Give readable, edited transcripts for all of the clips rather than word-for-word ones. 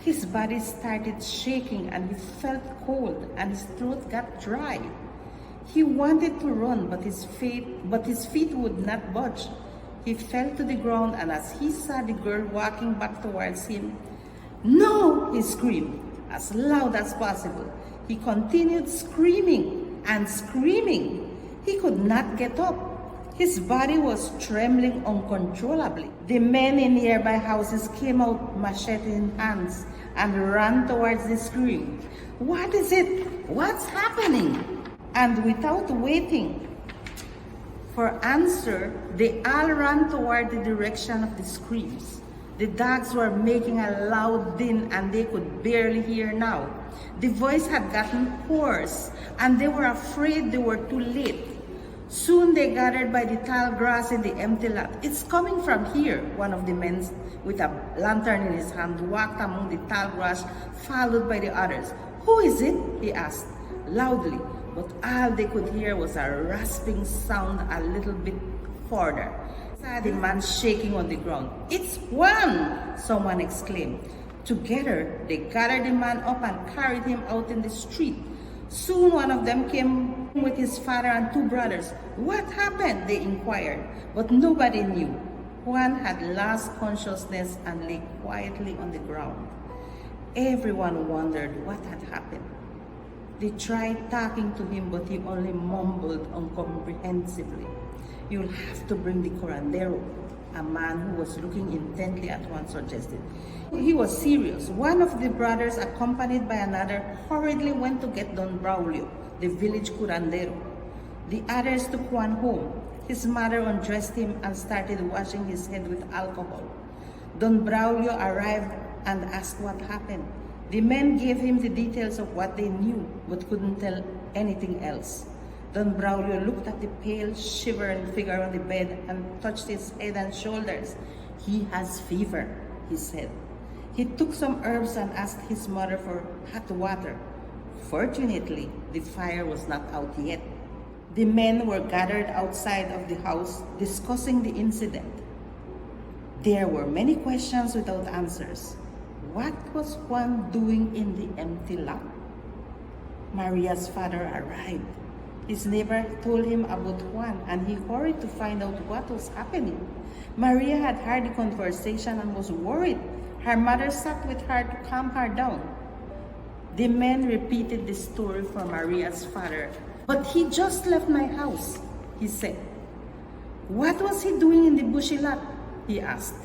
His body started shaking and he felt cold and his throat got dry. He wanted to run, but his feet would not budge. He fell to the ground, and as he saw the girl walking back towards him, "No!" he screamed as loud as possible. He continued screaming and screaming. He could not get up. His body was trembling uncontrollably. The men in nearby houses came out, machete in hands, and ran towards the scream. "What is it? What's happening?" And without waiting for answer, they all ran toward the direction of the screams. The dogs were making a loud din and they could barely hear now. The voice had gotten hoarse and they were afraid they were too late. Soon they gathered by the tall grass in the empty lot. "It's coming from here," one of the men with a lantern in his hand walked among the tall grass, followed by the others. "Who is it?" he asked loudly, but all they could hear was a rasping sound a little bit further. The man shaking on the ground. "It's Juan!" someone exclaimed. Together, they gathered the man up and carried him out in the street. Soon one of them came with his father and two brothers. "What happened?" they inquired, but nobody knew. Juan had lost consciousness and lay quietly on the ground. Everyone wondered what had happened. They tried talking to him, but he only mumbled incomprehensibly. "You'll have to bring the curandero," a man who was looking intently at Juan suggested. He was serious. One of the brothers, accompanied by another, hurriedly went to get Don Braulio, the village curandero. The others took Juan home. His mother undressed him and started washing his head with alcohol. Don Braulio arrived and asked what happened. The men gave him the details of what they knew, but couldn't tell anything else. Don Braulio looked at the pale, shivering figure on the bed and touched his head and shoulders. "He has fever," he said. He took some herbs and asked his mother for hot water. Fortunately, the fire was not out yet. The men were gathered outside of the house discussing the incident. There were many questions without answers. What was Juan doing in the empty lot? Maria's father arrived. His neighbor told him about Juan, and he hurried to find out what was happening. Maria had heard the conversation and was worried. Her mother sat with her to calm her down. The men repeated the story for Maria's father. "But he just left my house," he said. "What was he doing in the bushy lot?" he asked.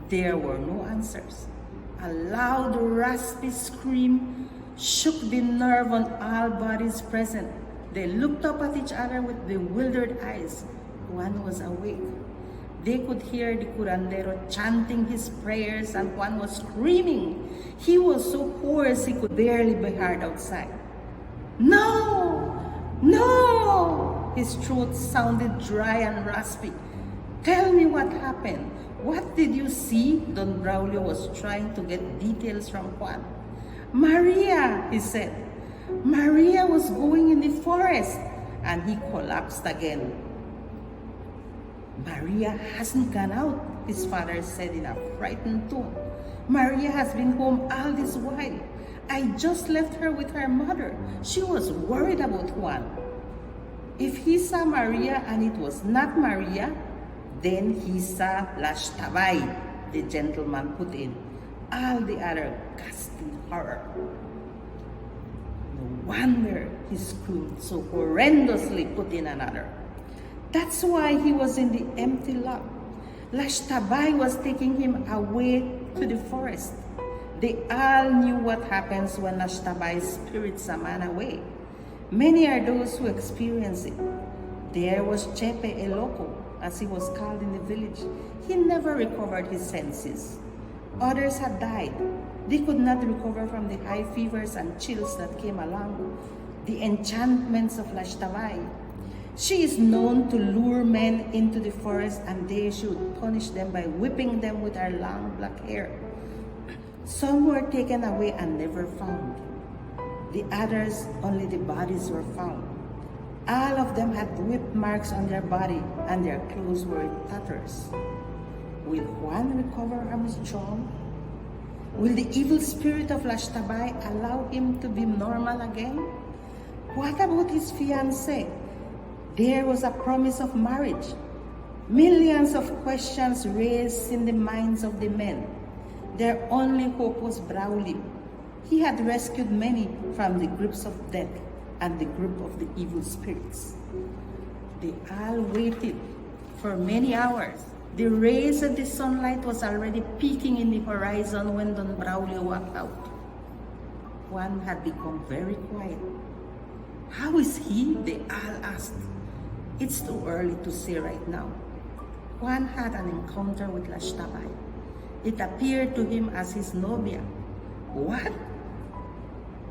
There were no answers. A loud, raspy scream shook the nerve on all bodies present. They looked up at each other with bewildered eyes. Juan was awake. They could hear the curandero chanting his prayers, and Juan was screaming. He was so hoarse he could barely be heard outside. "No! No!" His throat sounded dry and raspy. "Tell me what happened. What did you see?" Don Braulio was trying to get details from Juan. "Maria," he said. "Maria was going in the forest," and he collapsed again. "Maria hasn't gone out," his father said in a frightened tone. "Maria has been home all this while. I just left her with her mother. She was worried about Juan." If he saw Maria and it was not Maria, then he saw Xtabay, the gentleman put in. All the other gasped in horror. "No wonder," he screamed so horrendously, put in another. "That's why he was in the empty lot. Xtabay was taking him away to the forest." They all knew what happens when Xtabay's spirits a man away. Many are those who experience it. There was Chepe el Loco, as he was called in the village. He never recovered his senses. Others had died. They could not recover from the high fevers and chills that came along. The enchantments of Xtabay. She is known to lure men into the forest, and they should punish them by whipping them with her long black hair. Some were taken away and never found. The others, only the bodies were found. All of them had whip marks on their body, and their clothes were in tatters. Will Juan recover from his charm? Will the evil spirit of Xtabay allow him to be normal again? What about his fiancée? There was a promise of marriage. Millions of questions raised in the minds of the men. Their only hope was Braulio. He had rescued many from the grips of death and the grip of the evil spirits. They all waited for many hours. The rays of the sunlight was already peeking in the horizon when Don Braulio walked out. Juan had become very quiet. How is he? They all asked. It's too early to say right now. Juan had an encounter with Xtabay. It appeared to him as his novia. What?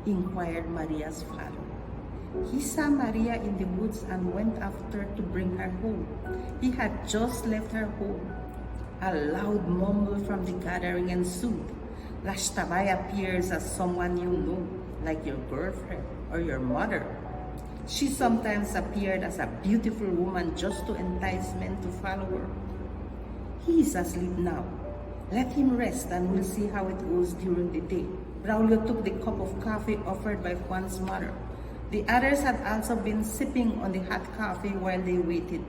Inquired Maria's father. He saw Maria in the woods and went after to bring her home. He had just left her home. A loud mumble from the gathering ensued. Xtabay appears as someone you know, like your girlfriend or your mother. She sometimes appeared as a beautiful woman just to entice men to follow her. He is asleep now. Let him rest and we'll see how it goes during the day. Braulio took the cup of coffee offered by Juan's mother. The others had also been sipping on the hot coffee while they waited.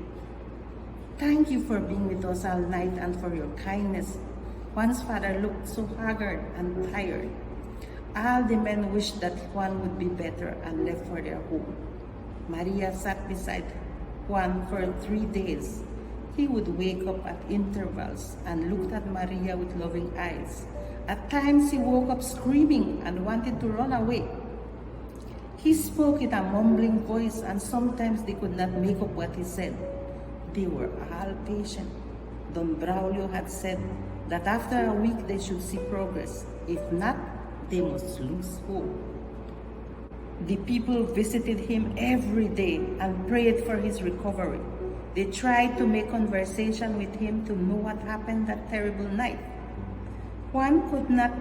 Thank you for being with us all night and for your kindness. Juan's father looked so haggard and tired. All the men wished that Juan would be better and left for their home. Maria sat beside Juan for 3 days. He would wake up at intervals and looked at Maria with loving eyes. At times he woke up screaming and wanted to run away. He spoke in a mumbling voice and sometimes they could not make up what he said. They were all patient. Don Braulio had said that after a week they should see progress. If not, they must lose hope. The people visited him every day and prayed for his recovery. They tried to make conversation with him to know what happened that terrible night. Juan could not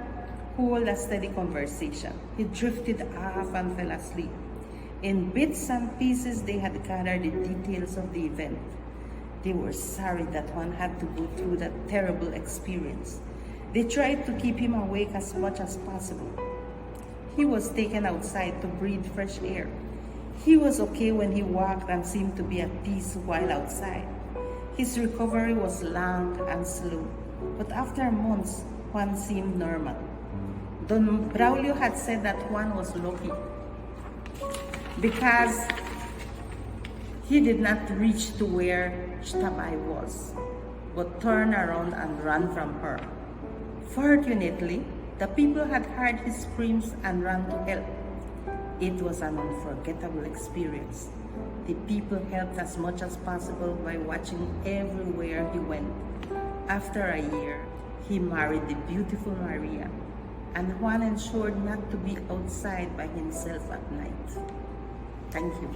hold a steady conversation. He drifted off and fell asleep. In bits and pieces, they had gathered the details of the event. They were sorry that Juan had to go through that terrible experience. They tried to keep him awake as much as possible. He was taken outside to breathe fresh air. He was okay when he walked and seemed to be at peace while outside. His recovery was long and slow, but after months, Juan seemed normal. Don Braulio had said that Juan was lucky because he did not reach to where Xtabay was, but turned around and ran from her. Fortunately, the people had heard his screams and ran to help. It was an unforgettable experience. The people helped as much as possible by watching everywhere he went. After a year, he married the beautiful Maria, and Juan ensured not to be outside by himself at night. Thank you.